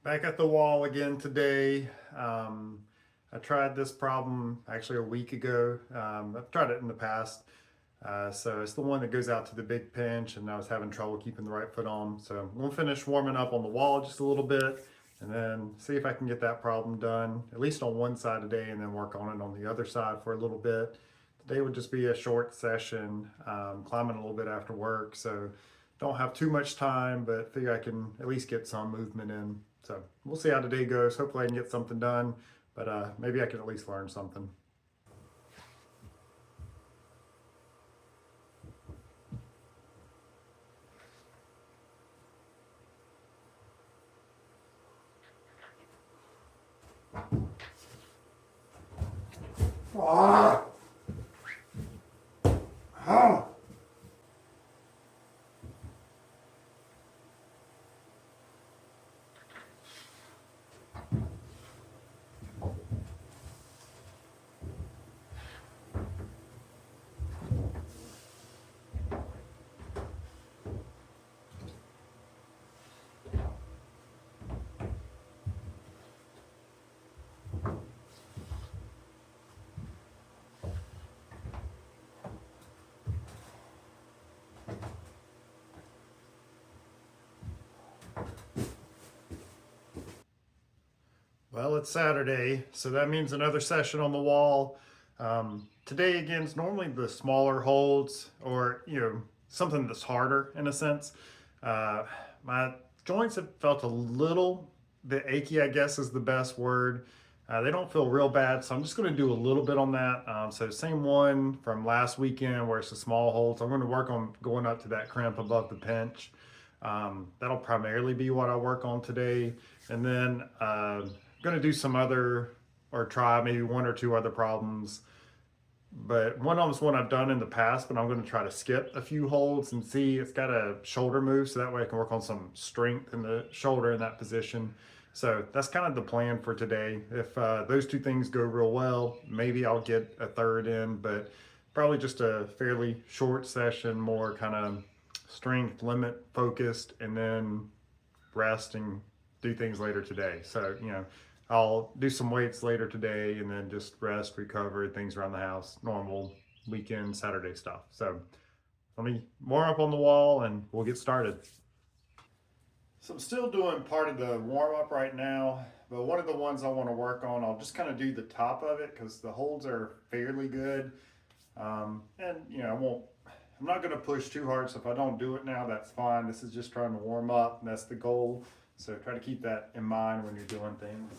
Back at the wall again today. I tried this problem actually a week ago. I've tried it in the past. So it's the one that goes out to the big pinch, and I was having trouble keeping the right foot on. So I'm gonna finish warming up on the wall just a little bit, and then see if I can get that problem done, at least on one side today, and then work on it on the other side for a little bit. Today would just be a short session, climbing a little bit after work. So don't have too much time, but figure I can at least get some movement in. So we'll see how today goes. Hopefully I can get something done, but maybe I can at least learn something. Ah! Ah! Well, it's Saturday, so that means another session on the wall. Today again is normally the smaller holds, or something that's harder in a sense. Uh, my joints have felt a little bit achy, I guess is the best word. They don't feel real bad, so I'm just going to do a little bit on that. So same one from last weekend where it's the small holds. I'm going to work on going up to that crimp above the pinch. That'll primarily be what I work on today, and then going to do some other, or try maybe one or two other problems. But one of them's one I've done in the past, but I'm going to try to skip a few holds and see. It's got a shoulder move, so that way I can work on some strength in the shoulder in that position. So that's kind of the plan for today. If those two things go real well, maybe I'll get a third in, but probably just a fairly short session, more kind of strength limit focused, and then rest and do things later today. So, I'll do some weights later today and then just rest, recover, things around the house, normal weekend Saturday stuff. So let me warm up on the wall and we'll get started. So I'm still doing part of the warm up right now, but one of the ones I want to work on, I'll just kind of do the top of it because the holds are fairly good. And I'm not going to push too hard. So if I don't do it now, that's fine. This is just trying to warm up, and that's the goal. So try to keep that in mind when you're doing things.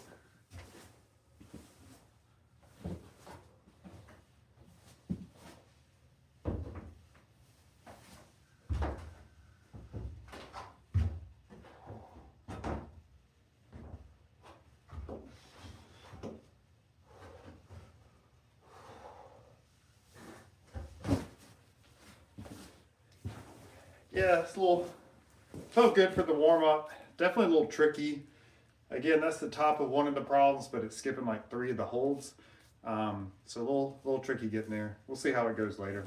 Yeah, it's a little, felt good for the warm up. Definitely a little tricky. Again, that's the top of one of the problems, but it's skipping like three of the holds. So a little tricky getting there. We'll see how it goes later.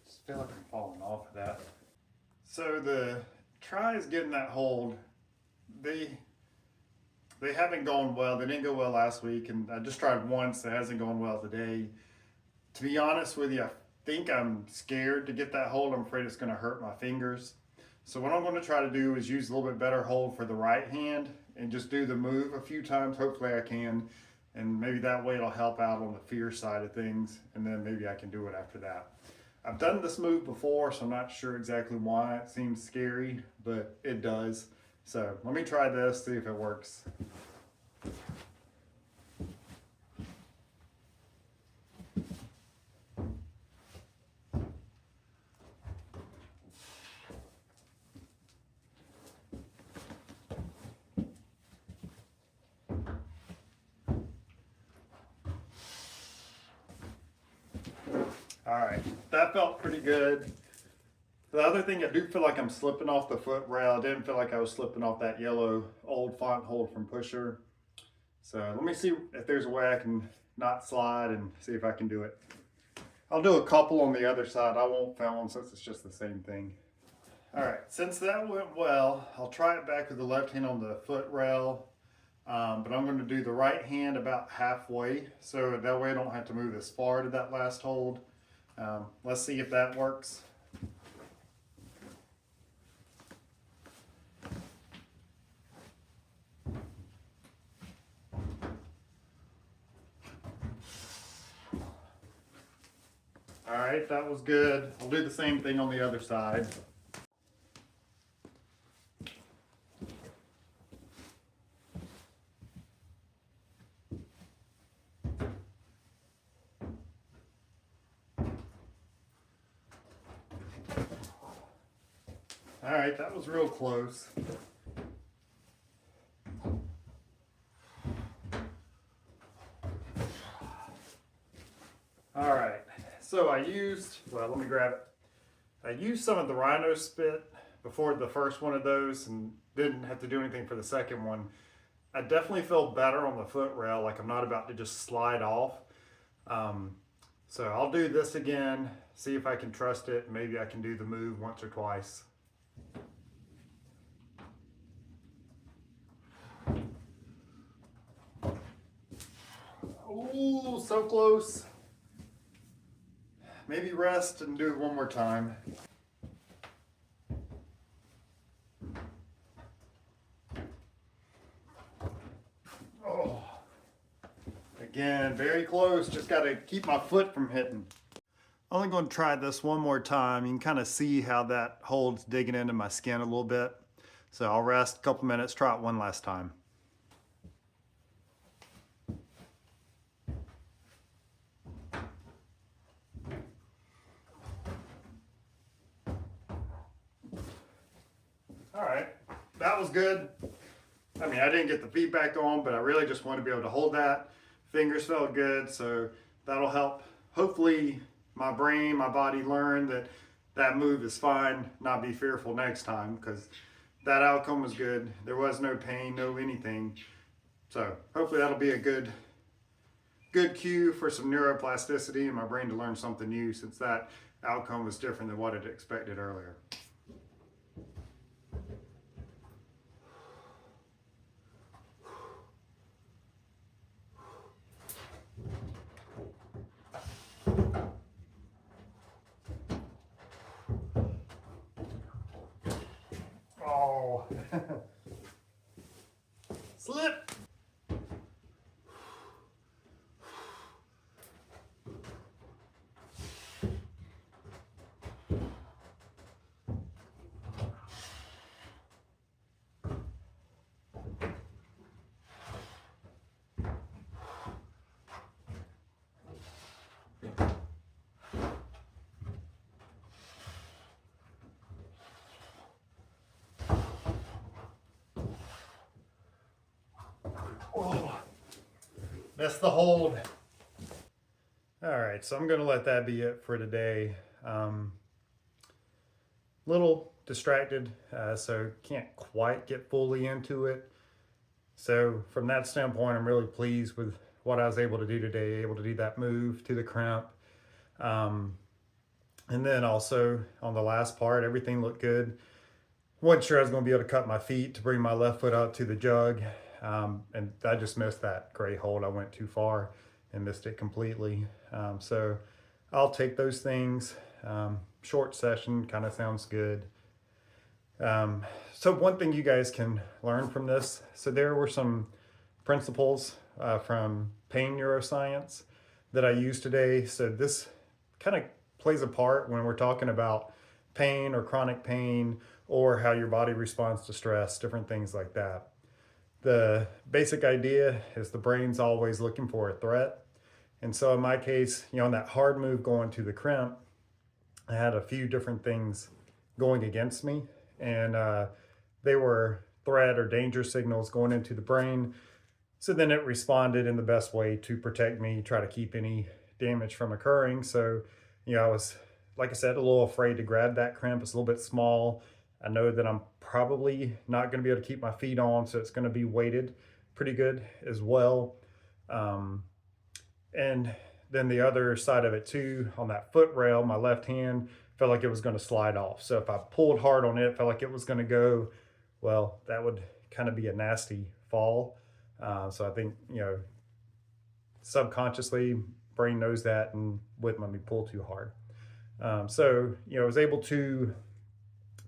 Just feel like I'm falling off of that. So the tries getting that hold, they they haven't gone well. They didn't go well last week, and I just tried once. It hasn't gone well today. To be honest with you, I think I'm scared to get that hold. I'm afraid it's going to hurt my fingers. So what I'm going to try to do is use a little bit better hold for the right hand and just do the move a few times. Hopefully I can, and maybe that way it'll help out on the fear side of things, and then maybe I can do it after that. I've done this move before, so I'm not sure exactly why it seems scary, but it does. So let me try this, see if it works. All right, that felt pretty good. The other thing, I do feel like I'm slipping off the foot rail. I didn't feel like I was slipping off that yellow old font hold from Pusher. So let me see if there's a way I can not slide and see if I can do it. I'll do a couple on the other side. I won't film them since it's just the same thing. All right, since that went well, I'll try it back with the left hand on the foot rail, but I'm going to do the right hand about halfway, so that way I don't have to move as far to that last hold. Let's see if that works. All right, that was good. I'll do the same thing on the other side. All right, that was real close. All right, so I used, well, let me grab it. I used some of the Rhino Spit before the first one of those and didn't have to do anything for the second one. I definitely feel better on the foot rail, like I'm not about to just slide off. So I'll do this again, see if I can trust it. Maybe I can do the move once or twice. Ooh, so close. Maybe rest and do it one more time. Oh, again, very close. Just got to keep my foot from hitting. Only going to try this one more time. You can kind of see how that hold's digging into my skin a little bit. So I'll rest a couple minutes, try it one last time. All right, that was good. I mean, I didn't get the feedback on, but I really just want to be able to hold that. Fingers felt good, so that'll help. Hopefully my brain, my body learn that that move is fine, not be fearful next time, because that outcome was good. There was no pain, no anything. So hopefully that'll be a good cue for some neuroplasticity in my brain to learn something new, since that outcome was different than what I'd expected earlier. Oh, slip. Oh, that's the hold. All right, so I'm gonna let that be it for today. Little distracted, so can't quite get fully into it. So from that standpoint, I'm really pleased with what I was able to do today, able to do that move to the crimp. And then also on the last part, everything looked good. Wasn't sure I was gonna be able to cut my feet to bring my left foot out to the jug. And I just missed that great hold. I went too far and missed it completely. So I'll take those things. Short session kind of sounds good. So one thing you guys can learn from this. So there were some principles from pain neuroscience that I used today. So this kind of plays a part when we're talking about pain or chronic pain, or how your body responds to stress, different things like that. The basic idea is the brain's always looking for a threat. And so in my case, on that hard move going to the crimp, I had a few different things going against me, and they were threat or danger signals going into the brain. So then it responded in the best way to protect me, try to keep any damage from occurring. So, I was, like I said, a little afraid to grab that crimp. It's a little bit small. I know that I'm probably not going to be able to keep my feet on, so it's going to be weighted pretty good as well. And then the other side of it too, on that foot rail, my left hand felt like it was going to slide off. So if I pulled hard on it, it felt like it was going to go, well, that would kind of be a nasty fall. So I think, subconsciously, brain knows that and wouldn't let me pull too hard. So, I was able to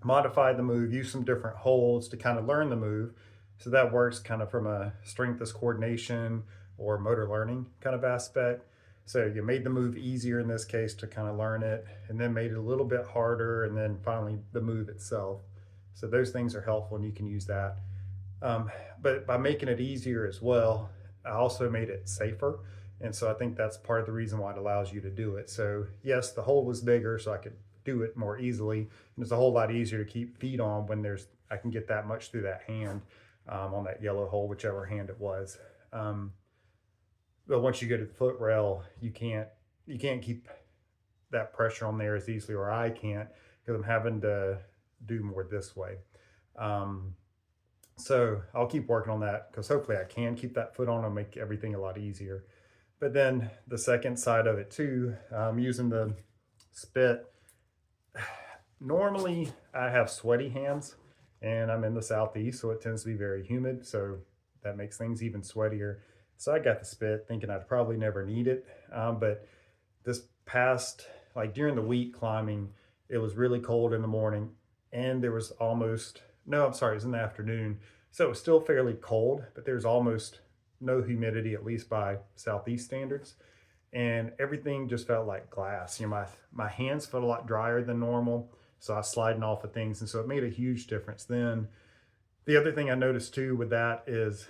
modify the move, use some different holds to kind of learn the move. So that works kind of from a strength as coordination or motor learning kind of aspect. So you made the move easier in this case to kind of learn it, and then made it a little bit harder, and then finally the move itself. So those things are helpful and you can use that. But by making it easier as well, I also made it safer. And so I think that's part of the reason why it allows you to do it. So yes, the hole was bigger so I could do it more easily. And it's a whole lot easier to keep feet on when I can get that much through that hand on that yellow hole, whichever hand it was. But once you go to the foot rail, you can't keep that pressure on there as easily, or I can't, because I'm having to do more this way. So I'll keep working on that, because hopefully I can keep that foot on and make everything a lot easier. But then the second side of it too, using the spit. Normally I have sweaty hands, and I'm in the Southeast, so it tends to be very humid. So that makes things even sweatier. So I got the spit thinking I'd probably never need it. But this past, like during the week climbing, it was really cold in the morning, and there was almost, no, I'm sorry, it was in the afternoon. So it was still fairly cold, but there's almost no humidity, at least by Southeast standards. And everything just felt like glass. My hands felt a lot drier than normal. So I was sliding off of things. And so it made a huge difference. Then the other thing I noticed too with that is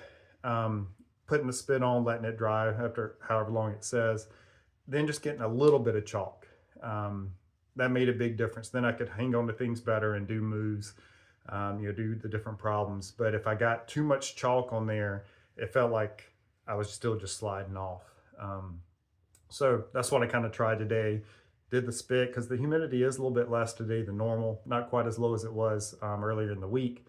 putting the spit on, letting it dry after however long it says, then just getting a little bit of chalk. That made a big difference. Then I could hang on to things better and do moves, do the different problems. But if I got too much chalk on there, it felt like I was still just sliding off. So that's what I kind of tried today. Did the spit, because the humidity is a little bit less today than normal, not quite as low as it was earlier in the week.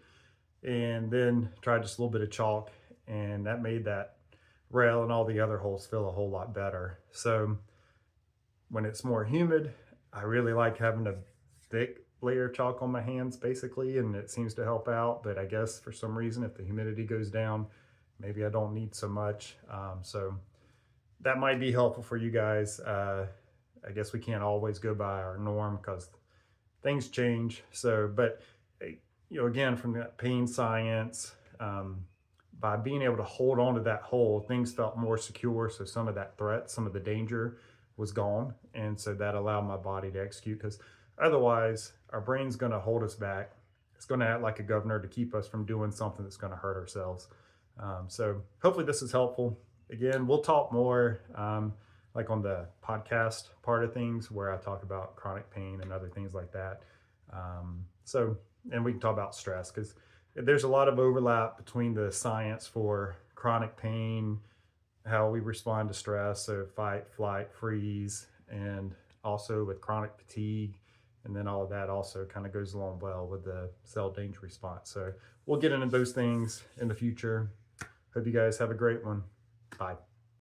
And then tried just a little bit of chalk, and that made that rail and all the other holes feel a whole lot better. So when it's more humid, I really like having a thick layer of chalk on my hands basically, and it seems to help out. But I guess for some reason, if the humidity goes down, maybe I don't need so much. So that might be helpful for you guys. I guess we can't always go by our norm because things change. So, but again, from that pain science, by being able to hold on to that hole, things felt more secure. So some of that threat, some of the danger was gone. And so that allowed my body to execute, because otherwise our brain's going to hold us back. It's going to act like a governor to keep us from doing something that's going to hurt ourselves. So hopefully this is helpful. Again, we'll talk more like on the podcast part of things, where I talk about chronic pain and other things like that. And we can talk about stress, because there's a lot of overlap between the science for chronic pain, how we respond to stress, so fight, flight, freeze, and also with chronic fatigue. And then all of that also kind of goes along well with the cell danger response. So we'll get into those things in the future. Hope you guys have a great one. Bye.